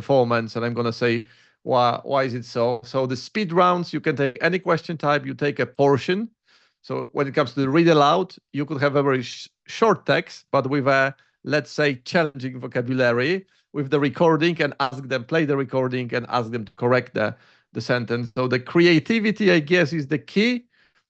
performance, and I'm going to say why is it so. So the speed rounds, you can take any question type, you take a portion. So when it comes to the read aloud, you could have a very short text, but with a, let's say, challenging vocabulary, with the recording, and ask them, play the recording and ask them to correct the sentence. So the creativity, I guess, is the key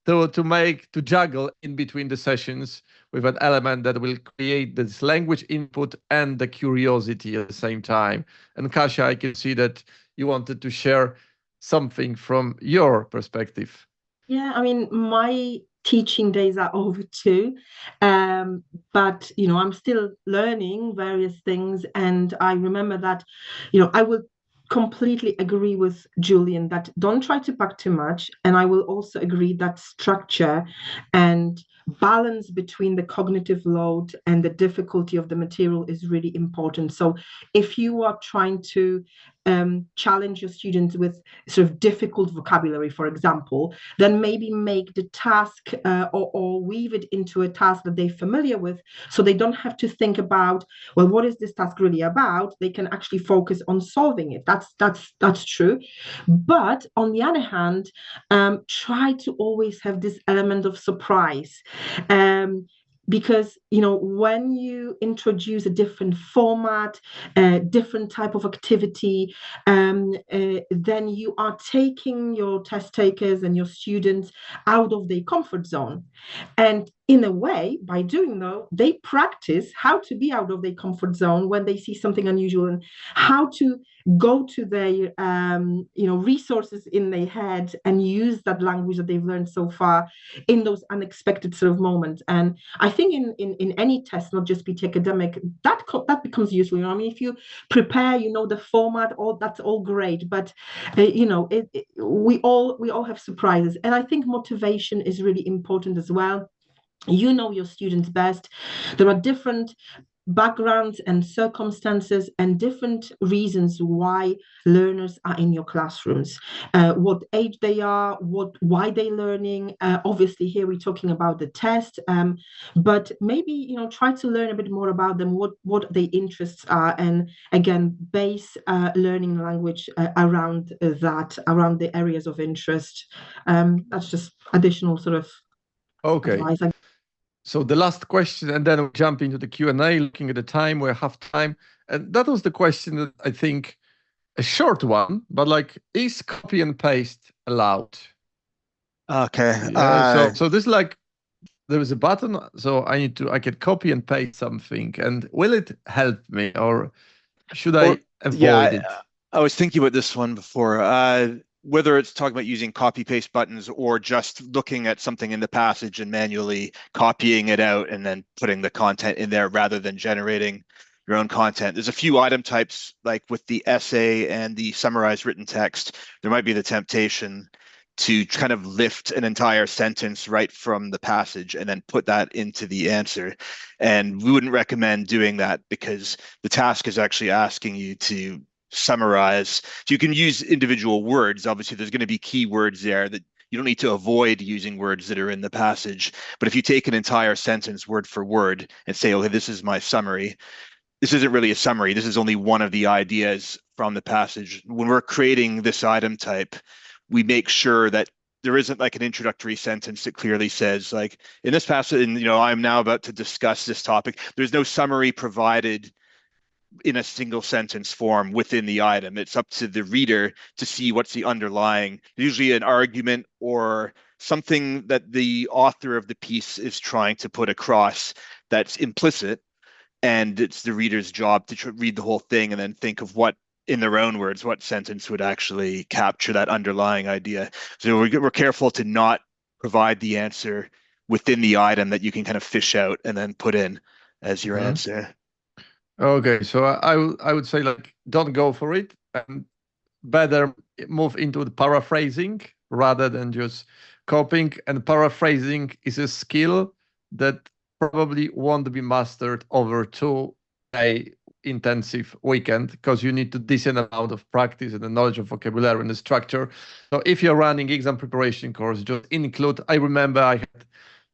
to juggle in between the sessions with an element that will create this language input and the curiosity at the same time. And Kasia, I can see that you wanted to share something from your perspective. Yeah, I mean, my teaching days are over too, but I'm still learning various things, and I remember that, I will completely agree with Julian that don't try to pack too much, and I will also agree that structure and balance between the cognitive load and the difficulty of the material is really important. So if you are trying to challenge your students with sort of difficult vocabulary, for example, then maybe make the task or weave it into a task that they're familiar with, so they don't have to think about, well, what is this task really about? They can actually focus on solving it. That's true. But on the other hand, try to always have this element of surprise. Because when you introduce a different format, a different type of activity, then you are taking your test takers and your students out of their comfort zone, and in a way, by doing that, they practice how to be out of their comfort zone when they see something unusual, and how to go to their resources in their head and use that language that they've learned so far in those unexpected sort of moments. And I think in any test, not just be academic, that becomes useful. I mean, if you prepare, the format, all that's all great, but we all have surprises, and I think motivation is really important as well. Your students best. There are different backgrounds and circumstances and different reasons why learners are in your classrooms, what age they are, why they're learning. Obviously here we're talking about the test, but maybe try to learn a bit more about them, what their interests are, and again base learning language around the areas of interest. That's just additional sort of advice. So the last question, and then we'll jump into the Q&A, looking at the time, we have time. And that was the question that I think, a short one, but is copy and paste allowed? Okay. So this there is a button, so I can copy and paste something, and will it help me, or should I avoid it? I was thinking about this one before. Whether it's talking about using copy-paste buttons or just looking at something in the passage and manually copying it out and then putting the content in there rather than generating your own content. There's a few item types, like with the essay and the summarized written text, there might be the temptation to kind of lift an entire sentence right from the passage and then put that into the answer. And we wouldn't recommend doing that, because the task is actually asking you to summarize. So you can use individual words. Obviously, there's going to be key words there that you don't need to avoid using words that are in the passage. But if you take an entire sentence word for word and say, okay, this is my summary, this isn't really a summary. This is only one of the ideas from the passage. When we're creating this item type, we make sure that there isn't like an introductory sentence that clearly says, like, in this passage, and I'm now about to discuss this topic. There's no summary provided in a single sentence form within the item. It's up to the reader to see what's the underlying, usually an argument or something that the author of the piece is trying to put across that's implicit, and it's the reader's job to read the whole thing and then think of what, in their own words, what sentence would actually capture that underlying idea. So we're careful to not provide the answer within the item that you can kind of fish out and then put in as your answer. Okay, so I would say, don't go for it, and better move into the paraphrasing rather than just copying. And paraphrasing is a skill that probably won't be mastered over 2-day intensive weekend, because you need a decent amount of practice and the knowledge of vocabulary and the structure. So if you're running exam preparation course, just include. I remember I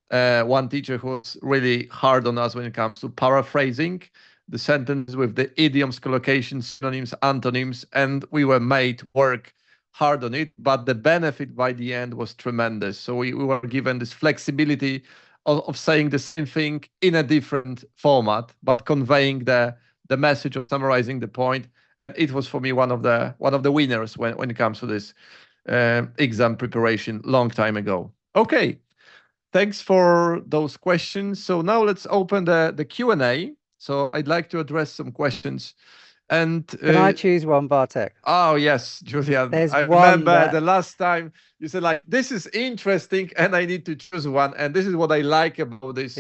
had one teacher who was really hard on us when it comes to paraphrasing, the sentence with the idioms, collocations, synonyms, antonyms, and we were made work hard on it, but the benefit by the end was tremendous. So we were given this flexibility of saying the same thing in a different format, but conveying the message of summarizing the point. It was for me one of the winners when it comes to this exam preparation long time ago. Okay, thanks for those questions. So now let's open the Q&A. So I'd like to address some questions. And can I choose one, Bartek? Oh yes, Julian. There's I one remember the last time you said like, this is interesting and I need to choose one. And this is what I like about this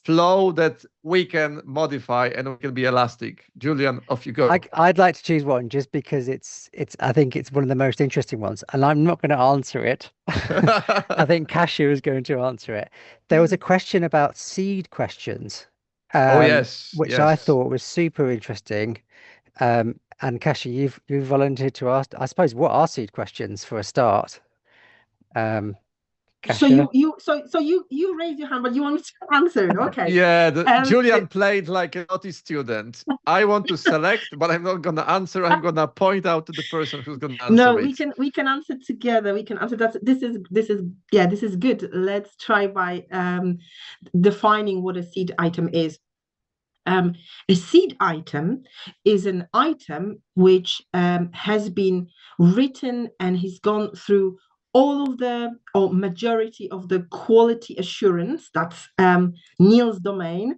flow, that we can modify and we can be elastic. Julian, off you go. I'd like to choose one just because it's I think it's one of the most interesting ones, and I'm not going to answer it. I think Kasia is going to answer it. There was a question about seed questions. Which I thought was super interesting. And Kasia, you've volunteered to ask, I suppose, what are seed questions for a start? So you raise your hand, but you want me to answer it? Okay. Yeah, Julian played like a naughty student. I want to select, but I'm not gonna answer. I'm gonna point out to the person who's gonna answer. No, we can answer together. We can answer that. This is good. Let's try by defining what a seed item is. A seed item is an item which has been written and has gone through all of the, or majority of the quality assurance, that's Neil's domain,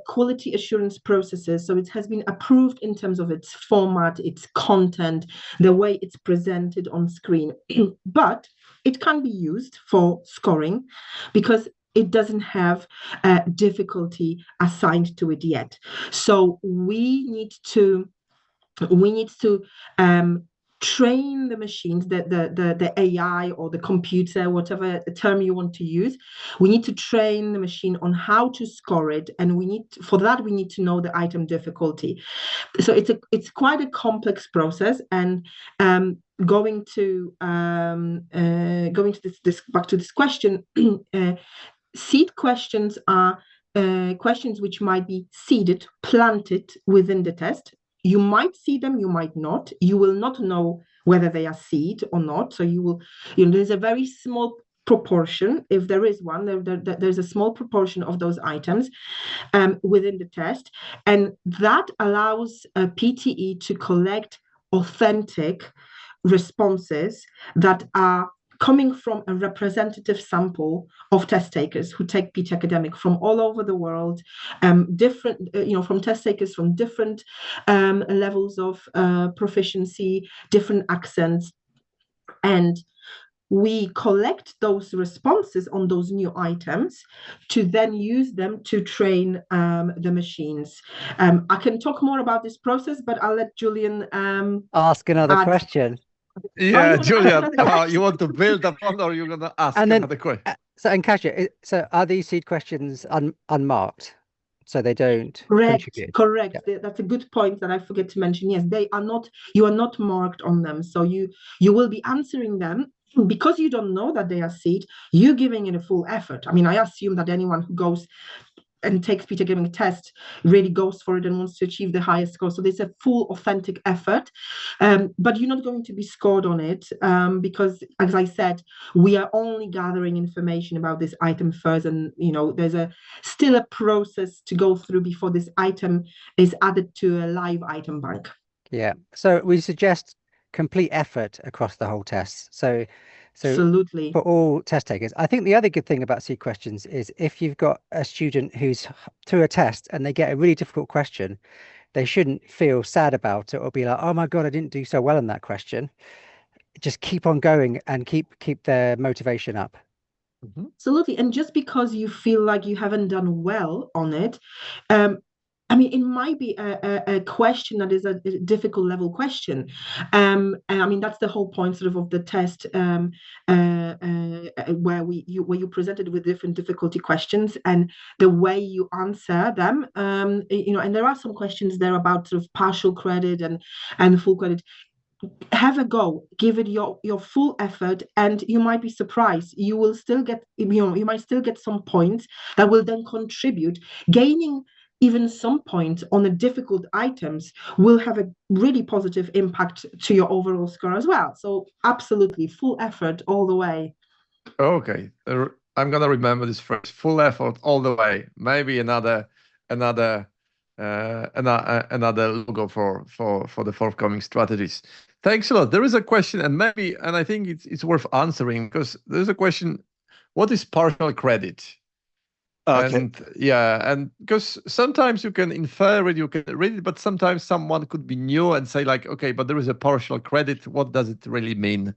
quality assurance processes. So it has been approved in terms of its format, its content, the way it's presented on screen. But it can be used for scoring because it doesn't have difficulty assigned to it yet. So we need to train the machines, the AI or the computer, whatever term you want to use. We need to train the machine on how to score it, and we need to know the item difficulty. So it's quite a complex process, and going to this back to this question. Seed questions are questions which might be seeded, planted within the test. You might see them, you might not. You will not know whether they are seed or not. So there's a very small proportion, if there is one, there's a small proportion of those items within the test. And that allows a PTE to collect authentic responses that are coming from a representative sample of test takers who take PT Academic from all over the world, different, from test takers from different levels of proficiency, different accents. And we collect those responses on those new items to then use them to train the machines. I can talk more about this process, but I'll let Julian ask another question. Yeah, Julian, you want to build upon, or you're going to ask another question? And Kasia, so are these seed questions unmarked, so they don't contribute? Correct. Yeah. That's a good point that I forget to mention. Yes, they are not. You are not marked on them, so you will be answering them. Because you don't know that they are seed, you're giving it a full effort. I mean, I assume that anyone who goes and takes PT Academic test really goes for it and wants to achieve the highest score. So there's a full authentic effort, but you're not going to be scored on it because, as I said, we are only gathering information about this item first, and there's still a process to go through before this item is added to a live item bank. Yeah. So we suggest complete effort across the whole test. So absolutely, for all test takers. I think the other good thing about seed questions is if you've got a student who's through a test and they get a really difficult question, they shouldn't feel sad about it or be like, oh my God, I didn't do so well in that question. Just keep on going and keep their motivation up. Mm-hmm. Absolutely. And just because you feel like you haven't done well on it, I mean, it might be a question that is a difficult level question. And I mean, that's the whole point sort of the test where you presented with different difficulty questions and the way you answer them. And there are some questions there about sort of partial credit and full credit. Have a go, give it your full effort, and you might be surprised. You will still get, you might still get some points that will then contribute. Gaining even some points on the difficult items will have a really positive impact to your overall score as well. So absolutely full effort all the way. Okay, I'm gonna remember this phrase: full effort all the way. Maybe another logo for the forthcoming strategies. Thanks a lot. There is a question, and I think it's worth answering, because there's a question: what is partial credit? Okay. And because sometimes you can infer it, you can read it, but sometimes someone could be new and say like, okay, but there is a partial credit. What does it really mean?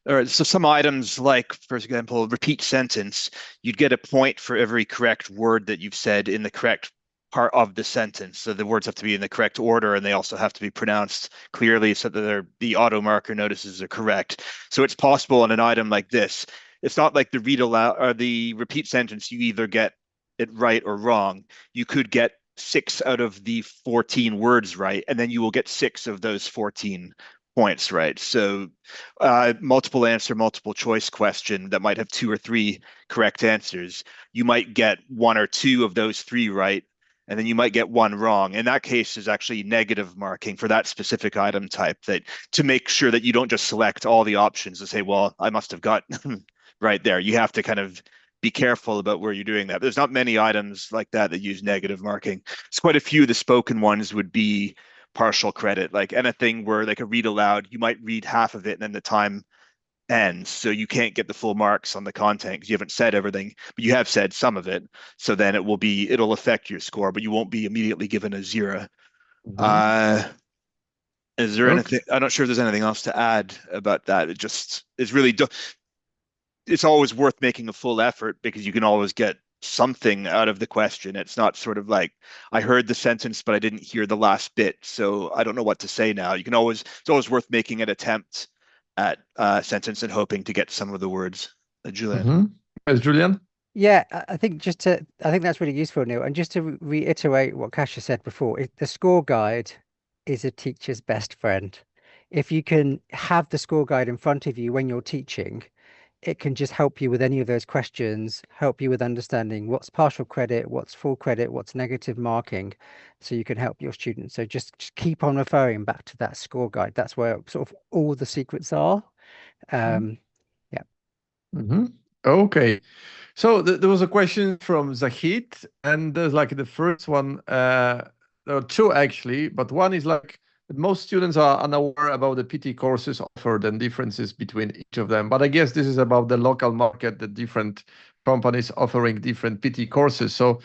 All right, so some items like, for example, repeat sentence, you'd get a point for every correct word that you've said in the correct part of the sentence. So the words have to be in the correct order, and they also have to be pronounced clearly so that the auto marker notices are correct. So it's possible on an item like this. It's not like the read aloud or the repeat sentence, you either get it right or wrong. You could get 6 out of the 14 words right, and then you will get 6 of those 14 points right. So multiple answer, multiple choice question that might have 2 or 3 correct answers. You might get 1 or 2 of those 3 right, and then you might get 1 wrong. In that case, is actually negative marking for that specific item type, that to make sure that you don't just select all the options and say, well, I must have got right there. You have to kind of be careful about where you're doing that. There's not many items like that use negative marking. It's quite a few of the spoken ones would be partial credit, like anything where like a read aloud, you might read half of it and then the time ends, so you can't get the full marks on the content because you haven't said everything, but you have said some of it. So then it'll affect your score, but you won't be immediately given a 0. Is there anything? I'm not sure if there's anything else to add about that. It's always worth making a full effort because you can always get something out of the question. It's not sort of like, I heard the sentence, but I didn't hear the last bit, so I don't know what to say now. It's always worth making an attempt at a sentence and hoping to get some of the words. Julian. Yes, Julian? Yeah, I think that's really useful, Neil. And just to reiterate what Kasia said before, the score guide is a teacher's best friend. If you can have the score guide in front of you when you're teaching, it can just help you with any of those questions, help you with understanding what's partial credit, what's full credit, what's negative marking, so you can help your students. So just keep on referring back to that score guide. That's where sort of all the secrets are. Okay. So there was a question from Zahid, and there's like the first one, there are 2 actually, but one is like, most students are unaware about the PT courses offered and differences between each of them. But I guess this is about the local market, the different companies offering different PT courses. So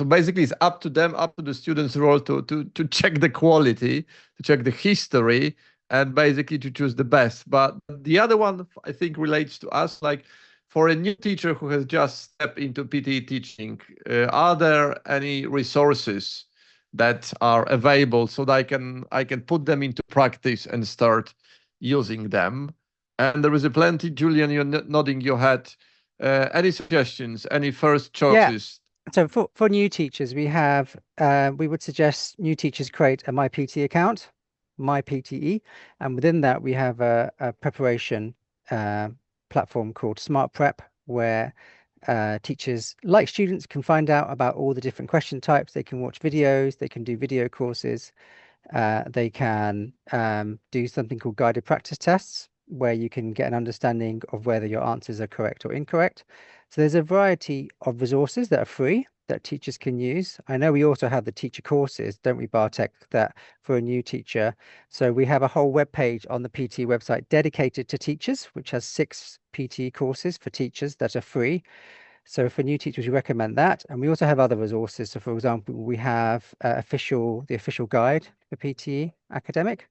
basically it's up to them, up to the student's role to check the quality, to check the history, and basically to choose the best. But the other one, I think, relates to us, like for a new teacher who has just stepped into PT teaching, are there any resources that are available so that I can put them into practice and start using them? And there is a plenty. Julian, you're nodding your head. Any suggestions? Any first choices? Yeah. So for new teachers, we would suggest new teachers create a MyPT account, MyPTE, and within that we have a preparation platform called Smart Prep, where teachers, like students, can find out about all the different question types. They can watch videos, they can do video courses, they can do something called guided practice tests, where you can get an understanding of whether your answers are correct or incorrect. So there's a variety of resources that are free that teachers can use. I know we also have the teacher courses, don't we, Bartek, that for a new teacher. So we have a whole web page on the PT website dedicated to teachers, which has 6 PT courses for teachers that are free. So for new teachers, we recommend that. And we also have other resources. So for example, we have the official guide for PTE academic.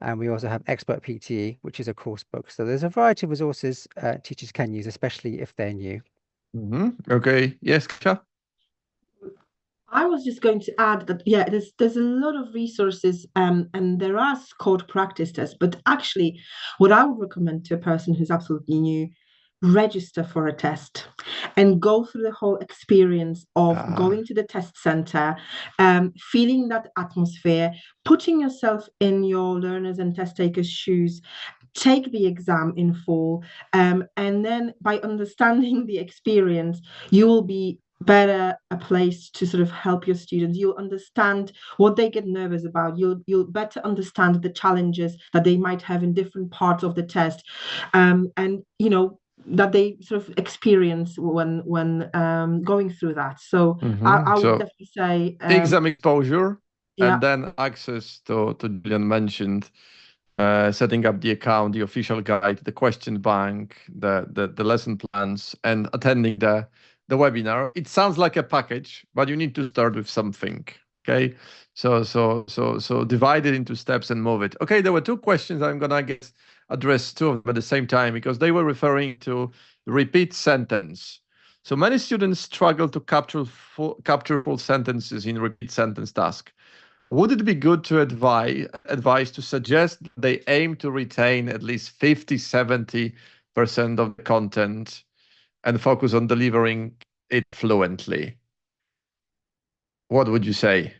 And we also have Expert PTE, which is a course book. So there's a variety of resources teachers can use, especially if they're new. Okay. Yes, Kasia? I was just going to add that, yeah, there's a lot of resources and there are scored practice tests, but actually what I would recommend to a person who's absolutely new, register for a test and go through the whole experience of going to the test center, feeling that atmosphere, putting yourself in your learners and test takers' shoes, take the exam in full, and then by understanding the experience, you will be better a place to sort of help your students. You'll understand what they get nervous about. You'll better understand the challenges that they might have in different parts of the test, and that they sort of experience when going through that. So I would definitely say exam exposure, yeah. and then access to Julian mentioned. Setting up the account, the official guide, the question bank, the lesson plans, and attending the webinar. It sounds like a package, but you need to start with something. Okay, so divide it into steps and move it. Okay, there were two questions. I'm gonna address two of them at the same time because they were referring to repeat sentence. So many students struggle to capture full sentences in repeat sentence task. Would it be good to advise to suggest they aim to retain at least 50-70% of the content and focus on delivering it fluently? What would you say?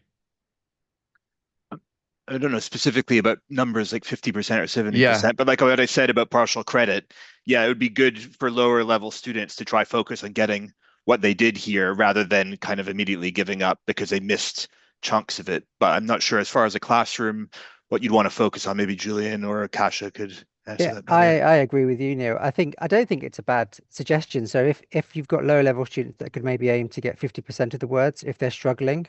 I don't know specifically about numbers like 50% or 70%, but like what I said about partial credit, yeah, it would be good for lower level students to try focus on getting what they did here rather than kind of immediately giving up because they missed chunks of it. But I'm not sure as far as a classroom, what you'd want to focus on. Maybe Julian or Kasia could answer that better. I agree with you, Neil. I don't think it's a bad suggestion. So if you've got low level students that could maybe aim to get 50% of the words, if they're struggling,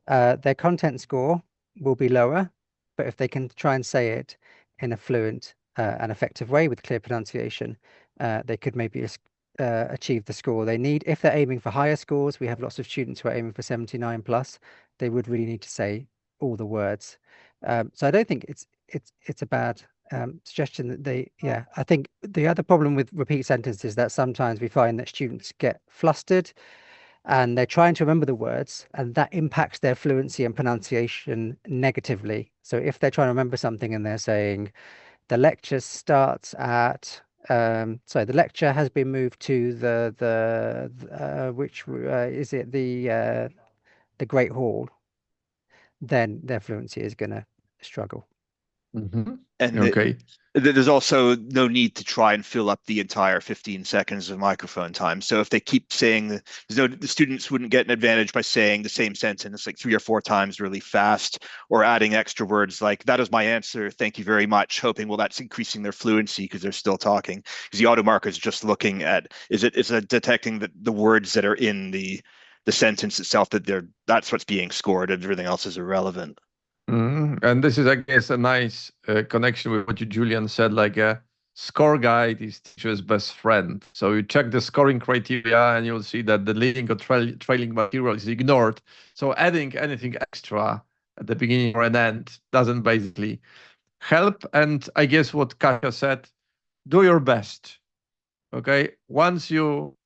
their content score will be lower. But if they can try and say it in a fluent and effective way with clear pronunciation, they could maybe achieve the score they need. If they're aiming for higher scores, we have lots of students who are aiming for 79 plus. They would really need to say all the words. So I don't think it's a bad suggestion that I think the other problem with repeat sentences is that sometimes we find that students get flustered and they're trying to remember the words, and that impacts their fluency and pronunciation negatively. So if they're trying to remember something and they're saying the lecture starts at the lecture has been moved to the Great Hall, then their fluency is going to struggle. Mm-hmm. And okay. There's also no need to try and fill up the entire 15 seconds of microphone time. So if they keep saying, the students wouldn't get an advantage by saying the same sentence like 3 or 4 times really fast, or adding extra words like, that is my answer, thank you very much, hoping, well, that's increasing their fluency because they're still talking. Because the auto marker is just looking at, is it detecting the words that are in the sentence itself, that's what's being scored, and everything else is irrelevant. And this is, I guess, a nice connection with what Julian said, like a score guide is teacher's best friend. So you check the scoring criteria and you'll see that the leading or trailing material is ignored. So adding anything extra at the beginning or an end doesn't basically help. And I guess what Kasia said, do your best. Okay, once you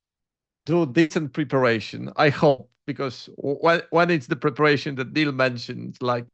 do decent preparation, I hope, because when it's the preparation that Neil mentioned, like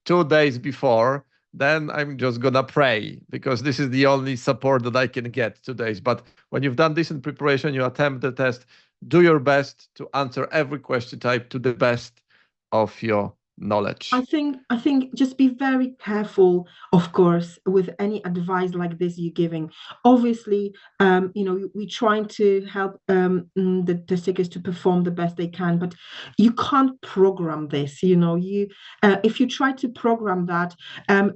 2 days before, then I'm just gonna pray, because this is the only support that I can get 2 days. But when you've done decent preparation, you attempt the test, do your best to answer every question type to the best of your knowledge. I think just be very careful, of course, with any advice like this you're giving. Obviously, we're trying to help the test takers to perform the best they can, but you can't program this. If you try to program that,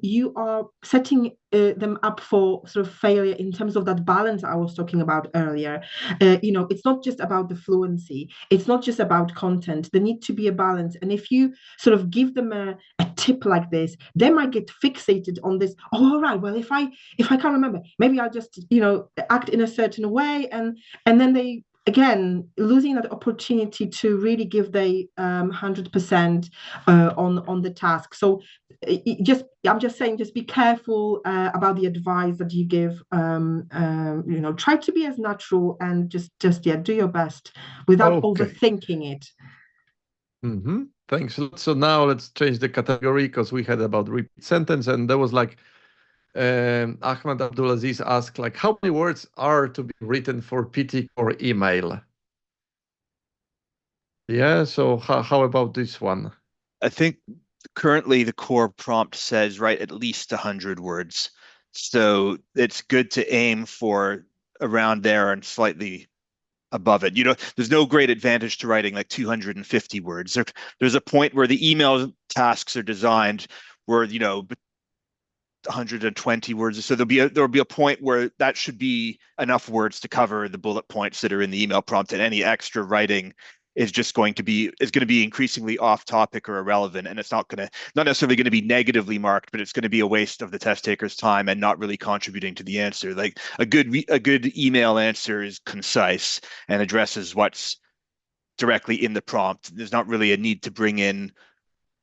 you are setting them up for sort of failure in terms of that balance I was talking about earlier. It's not just about the fluency. It's not just about content. There needs to be a balance. And if you sort of give them a tip like this, they might get fixated on this. Oh, all right, well, if I can't remember, maybe I'll just act in a certain way, and then they again losing that opportunity to really give their 100% on the task. So I'm just saying, just be careful about the advice that you give. Try to be as natural and just do your best without overthinking it. Mm-hmm. Thanks. So now let's change the category, because we had about repeat sentence, and there was like Ahmed Abdulaziz asked, like, how many words are to be written for PT or email? Yeah, so how about this one? I think currently the core prompt says write at least 100 words. So it's good to aim for around there and slightly above it. There's no great advantage to writing like 250 words. There's a point where the email tasks are designed where 120 words. So there'll be a point where that should be enough words to cover the bullet points that are in the email prompt, and any extra writing is just going to be increasingly off topic or irrelevant, and it's not necessarily going to be negatively marked, but it's going to be a waste of the test taker's time and not really contributing to the answer. Like a good email answer is concise and addresses what's directly in the prompt. There's not really a need to bring in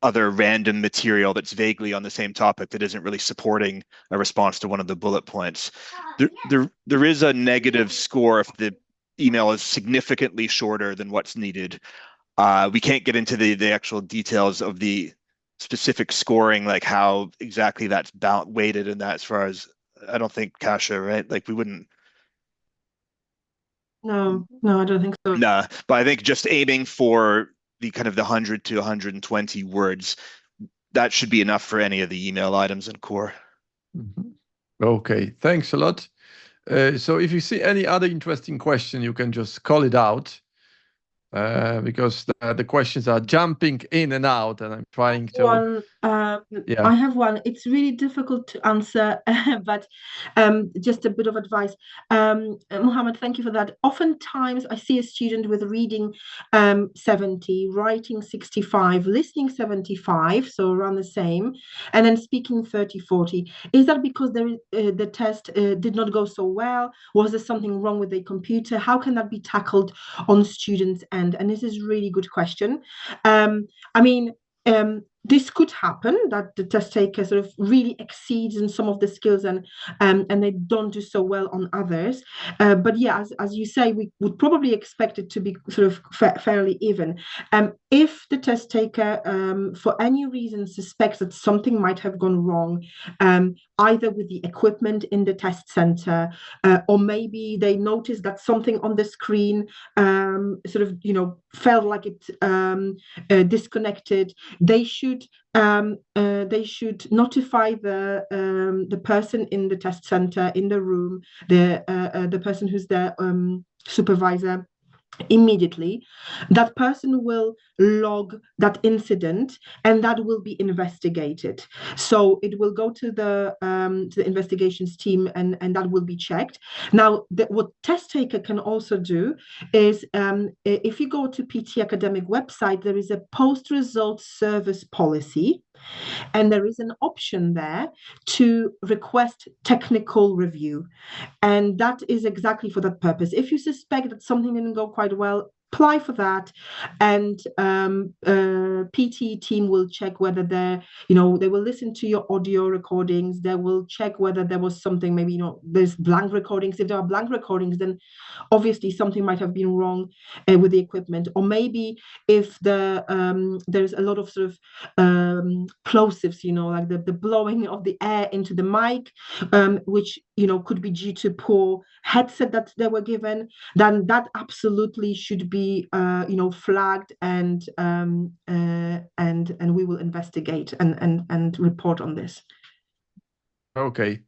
other random material that's vaguely on the same topic that isn't really supporting a response to one of the bullet points. There is a negative score if the email is significantly shorter than what's needed. We can't get into the actual details of the specific scoring, like how exactly that's weighted and that, as far as, I don't think, Kasia, right? Like we wouldn't. No, I don't think so. Nah, but I think just aiming for the kind of the 100 to 120 words, that should be enough for any of the email items in core. Okay, thanks a lot. So if you see any other interesting question, you can just call it out, because the questions are jumping in and out, and I'm trying to. I have one. It's really difficult to answer, but just a bit of advice. Mohammed, thank you for that. Oftentimes, I see a student with reading 70, writing 65, listening 75, so around the same, and then speaking 30, 40. Is that because the test did not go so well? Was there something wrong with the computer? How can that be tackled on students' end? And this is a really good question. This could happen, that the test taker sort of really exceeds in some of the skills and they don't do so well on others. But yeah, as you say, we would probably expect it to be sort of fairly even. If the test taker, for any reason, suspects that something might have gone wrong, either with the equipment in the test center, or maybe they noticed that something on the screen felt like it disconnected, they should notify the person in the test center, in the room, the person who's the supervisor, immediately. That person will log that incident, and that will be investigated. So it will go to the investigations team, and that will be checked. Now, what test taker can also do is, if you go to PT Academic website, there is a post-result service policy, and there is an option there to request technical review. And that is exactly for that purpose. If you suspect that something didn't go quite well, apply for that, and PT team will check whether they will listen to your audio recordings. They will check whether there was something, maybe there's blank recordings. If there are blank recordings, then obviously something might have been wrong with the equipment, or maybe if there's a lot of sort of plosives, like the blowing of the air into the mic, which could be due to poor headset that they were given, then that absolutely should be flagged, and we will investigate and report on this. Okay.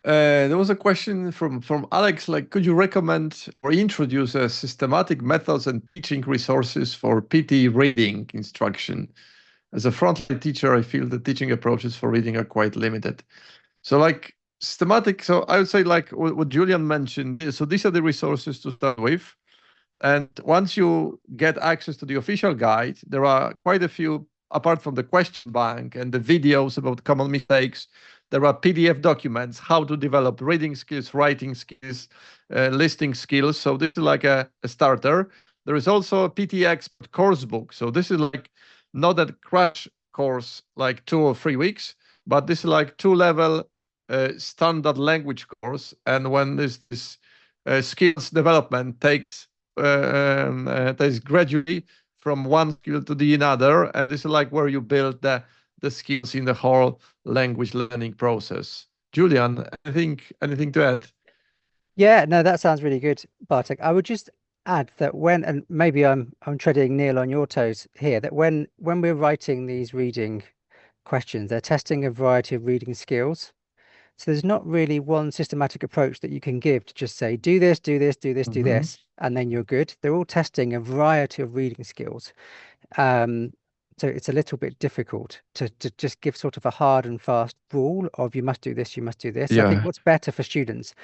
There was a question from Alex, like, could you recommend or introduce systematic methods and teaching resources for PT reading instruction? As a frontline teacher, I feel the teaching approaches for reading are quite limited. So like systematic, so I would say like what Julian mentioned, so these are the resources to start with. And once you get access to the official guide, there are quite a few, apart from the question bank and the videos about common mistakes, there are PDF documents, how to develop reading skills, writing skills, listening skills. So this is like a starter. There is also a PT Expert course book. So this is like not a crash course, like 2 or 3 weeks, but this is like 2-level standard language course. And when this skills development takes gradually from one skill to the another, and this is like where you build the skills in the whole language learning process. Julian, anything to add? Yeah, no, that sounds really good, Bartek. I would just add that and maybe I'm treading Neil on your toes here, that when we're writing these reading questions, they're testing a variety of reading skills. So there's not really one systematic approach that you can give to just say, do this, do this, do this, do this. and then you're good. They're all testing a variety of reading skills. So it's a little bit difficult to just give sort of a hard and fast rule of you must do this, you must do this. I think what's better for students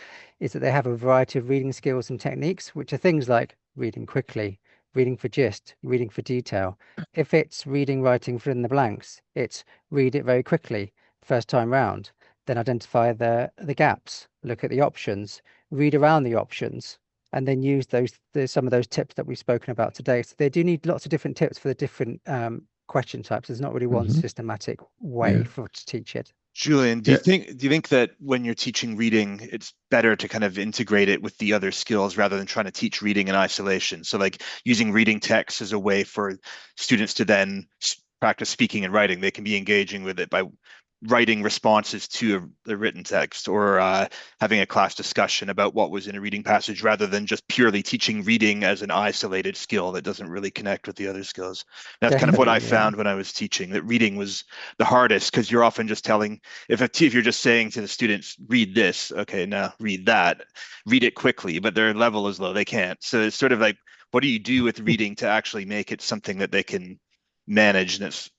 is that they have a variety of reading skills and techniques, which are things like reading quickly, reading for gist, reading for detail. If it's reading, writing, fill in the blanks, it's read it very quickly first time round, then identify the gaps, look at the options, read around the options, and then use some of those tips that we've spoken about today. So they do need lots of different tips for the different question types. There's not really one systematic way to teach it. Julian, do you think that when you're teaching reading, it's better to kind of integrate it with the other skills rather than trying to teach reading in isolation? So like using reading text as a way for students to then practice speaking and writing. They can be engaging with it by writing responses to the written text, or having a class discussion about what was in a reading passage, rather than just purely teaching reading as an isolated skill that doesn't really connect with the other skills. That's kind of what I found when I was teaching, that reading was the hardest, because you're often just telling, if you're just saying to the students, read this, okay, now read that, read it quickly, but their level is low, they can't. So it's sort of like, what do you do with reading to actually make it something that they can manage? And it's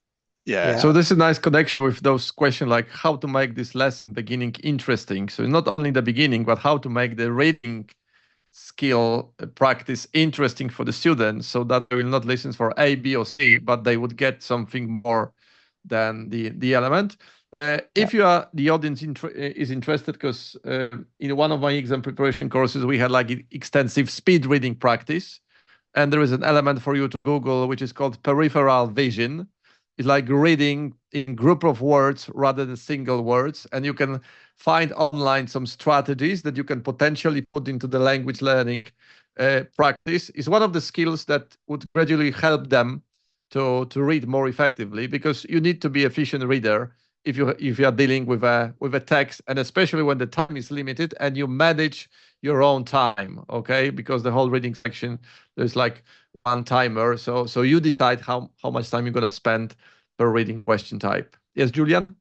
So this is a nice connection with those questions, like how to make this lesson beginning interesting. So not only the beginning, but how to make the reading skill practice interesting for the students, so that they will not listen for A, B, or C, but they would get something more than the element. If you are the audience is interested, because in one of my exam preparation courses, we had like extensive speed reading practice, and there is an element for you to Google, which is called peripheral vision. It's like reading in group of words rather than single words. And you can find online some strategies that you can potentially put into the language learning practice. It's one of the skills that would gradually help them to read more effectively, because you need to be an efficient reader if you are dealing with a text, and especially when the time is limited and you manage your own time, okay? Because the whole reading section, there's like one timer, so you decide how much time you're going to spend per reading question type. Yes, Julian?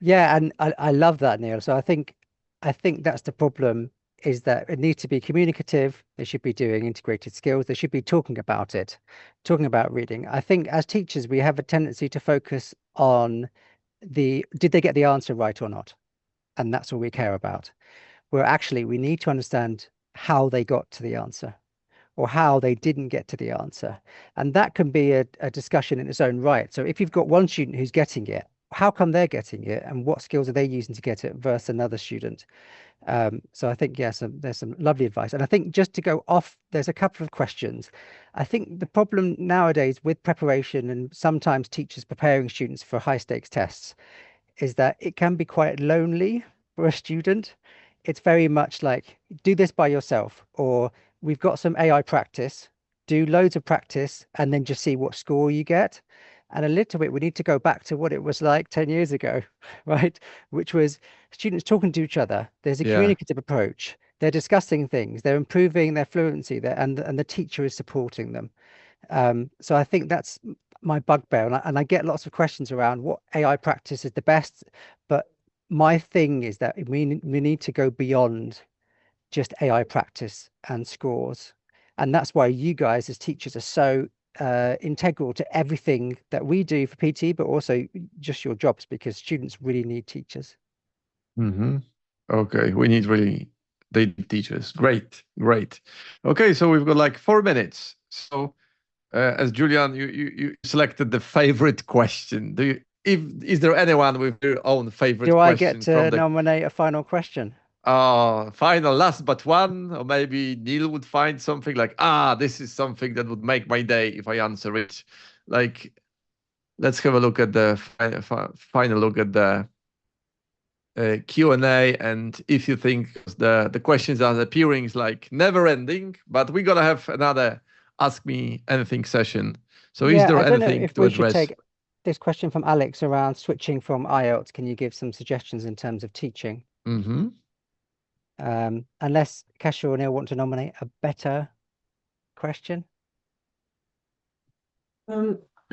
Yeah, and I love that, Neil. So I think that's the problem, is that it needs to be communicative. They should be doing integrated skills. They should be talking about it, talking about reading. I think as teachers, we have a tendency to focus on did they get the answer right or not? And that's all we care about. Where actually we need to understand how they got to the answer, or how they didn't get to the answer. And that can be a discussion in its own right. So if you've got one student who's getting it, how come they're getting it, and what skills are they using to get it versus another student? So I think, there's some lovely advice. And I think just to go off, there's a couple of questions. I think the problem nowadays with preparation, and sometimes teachers preparing students for high stakes tests, is that it can be quite lonely for a student. It's very much like, do this by yourself, or we've got some AI practice, do loads of practice, and then just see what score you get. And a little bit, we need to go back to what it was like 10 years ago, right? Which was students talking to each other. There's a communicative approach. They're discussing things. They're improving their fluency, and the teacher is supporting them. So I think that's my bugbear. And I get lots of questions around what AI practice is the best. But my thing is that we need to go beyond just AI practice and scores. And that's why you guys as teachers are so integral to everything that we do for PT, but also just your jobs, because students really need teachers. Okay, we need really teachers. Great. Okay, so we've got like 4 minutes. So as Julian, you selected the favorite question. Is there anyone with your own favorite question? Do I get to nominate a final question? Final, last but one, or maybe Neil would find something like, this is something that would make my day if I answer it. Like, let's have a look at the final look at the Q&A, and if you think the questions are appearing is like never ending, but we're gonna have another Ask Me Anything session. So is there anything to address? Should take this question from Alex around switching from IELTS. Can you give some suggestions in terms of teaching? Unless Kasia or Neil want to nominate a better question.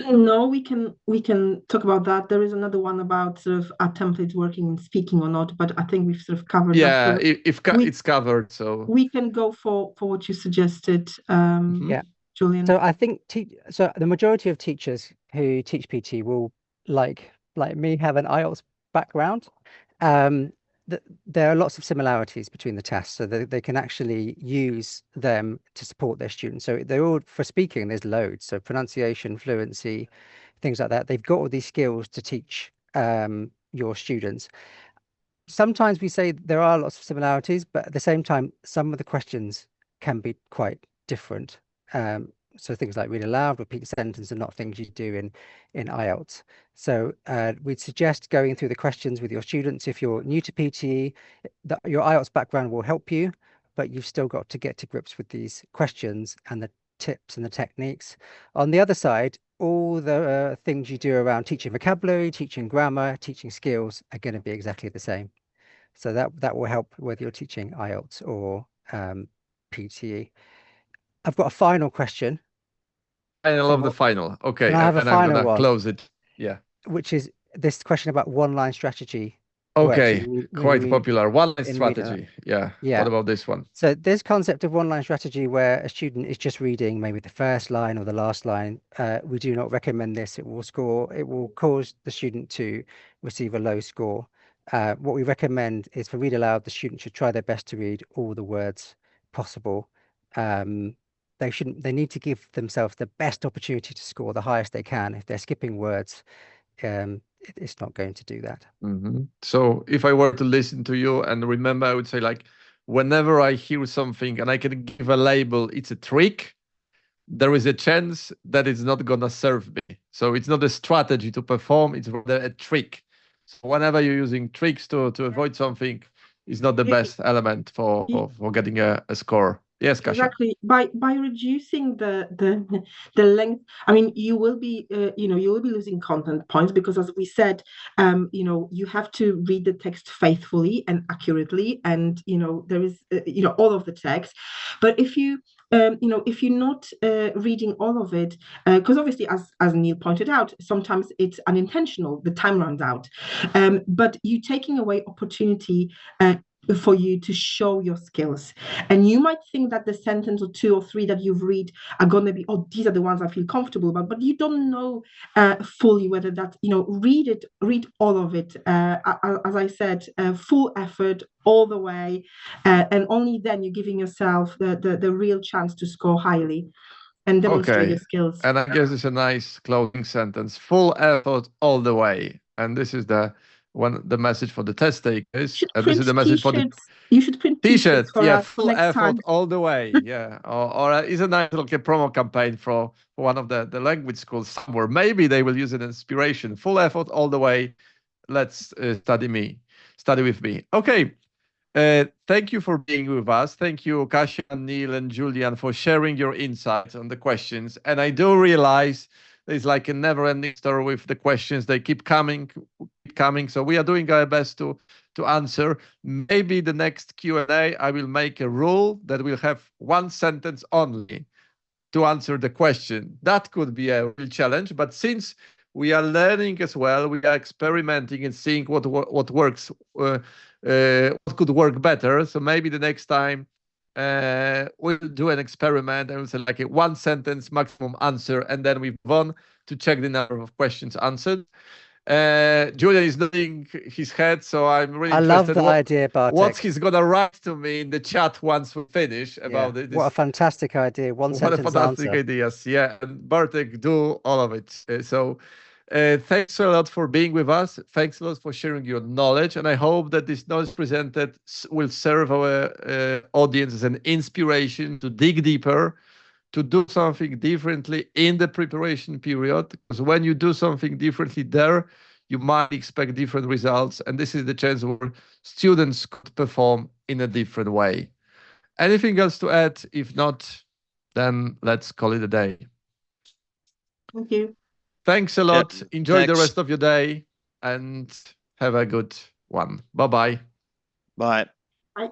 No, we can talk about that. There is another one about sort of our templates working in speaking or not, but I think we've sort of covered Yeah, that. it's covered, so we can go for what you suggested, Yeah. Julian. So I think so the majority of teachers who teach PT will, like me, have an IELTS background. There are lots of similarities between the tests, so they can actually use them to support their students. So they're all, for speaking, there's loads. So pronunciation, fluency, things like that. They've got all these skills to teach your students. Sometimes we say there are lots of similarities, but at the same time, some of the questions can be quite different. So things like read aloud, repeat sentence are not things you do in IELTS. So we'd suggest going through the questions with your students. If you're new to PTE, your IELTS background will help you, but you've still got to get to grips with these questions and the tips and the techniques. On the other side, all the things you do around teaching vocabulary, teaching grammar, teaching skills are going to be exactly the same. So that will help whether you're teaching IELTS or PTE. I've got a final question. I love the final. Okay, Can I have a final I'm gonna one? close it. Yeah. Which is this question about one-line strategy. Okay, quite popular. One-line strategy. Yeah. Yeah. What about this one? So this concept of one-line strategy where a student is just reading maybe the first line or the last line, we do not recommend this. It will cause the student to receive a low score. What we recommend is for read aloud, the student should try their best to read all the words possible. They need to give themselves the best opportunity to score the highest they can. If they're skipping words, it's not going to do that. So if I were to listen to you and remember, I would say, like, whenever I hear something and I can give a label, it's a trick, there is a chance that it's not gonna serve me. So it's not a strategy to perform, it's rather a trick. So whenever you're using tricks to avoid something, it's not the best element for getting a score. Yes, Kasia. Exactly. By reducing the length, I mean, you will be losing content points because, as we said, you have to read the text faithfully and accurately, and there is all of the text. But if if you're not reading all of it, because obviously, as Neil pointed out, sometimes it's unintentional. The time runs out, but you're taking away opportunity for you to show your skills. And you might think that the sentence or two or three that you've read are going to be, oh, these are the ones I feel comfortable about, but you don't know fully whether that, read all of it. As I said, full effort all the way, and only then you're giving yourself the real chance to score highly and demonstrate your skills. And I guess it's a nice closing sentence: full effort all the way. And this is the message for the test takers. And this is the message for the you should print t-shirts. Yeah, full effort time. all the way. Yeah. Or it's a nice little promo campaign for one of the language schools somewhere. Maybe they will use an inspiration. Full effort all the way. Let's study with me. Okay. Thank you for being with us. Thank you, Kasia, Neil, and Julian, for sharing your insights on the questions. And I do realize there's like a never-ending story with the questions. They keep coming. So we are doing our best to answer. Maybe the next Q&A, I will make a rule that we'll have one sentence only to answer the question. That could be a real challenge. But since we are learning as well, we are experimenting and seeing what works. What could work better. So maybe the next time we'll do an experiment and we'll say like a one sentence maximum answer, and then we move on to check the number of questions answered. Julian is nodding his head, so I'm really interested. I love the idea, Bartek. What he's gonna write to me in the chat once we finish about it. What a fantastic idea! One sentence answer. What a fantastic ideas! Yeah, and Bartek, do all of it. Thanks a lot for being with us. Thanks a lot for sharing your knowledge, and I hope that this knowledge presented will serve our audience as an inspiration to dig deeper, to do something differently in the preparation period. Because when you do something differently there, you might expect different results, and this is the chance where students could perform in a different way. Anything else to add? If not, then let's call it a day. Thank you. Thanks a lot. Enjoy the rest of your day and have a good one. Bye-bye. Bye. Bye.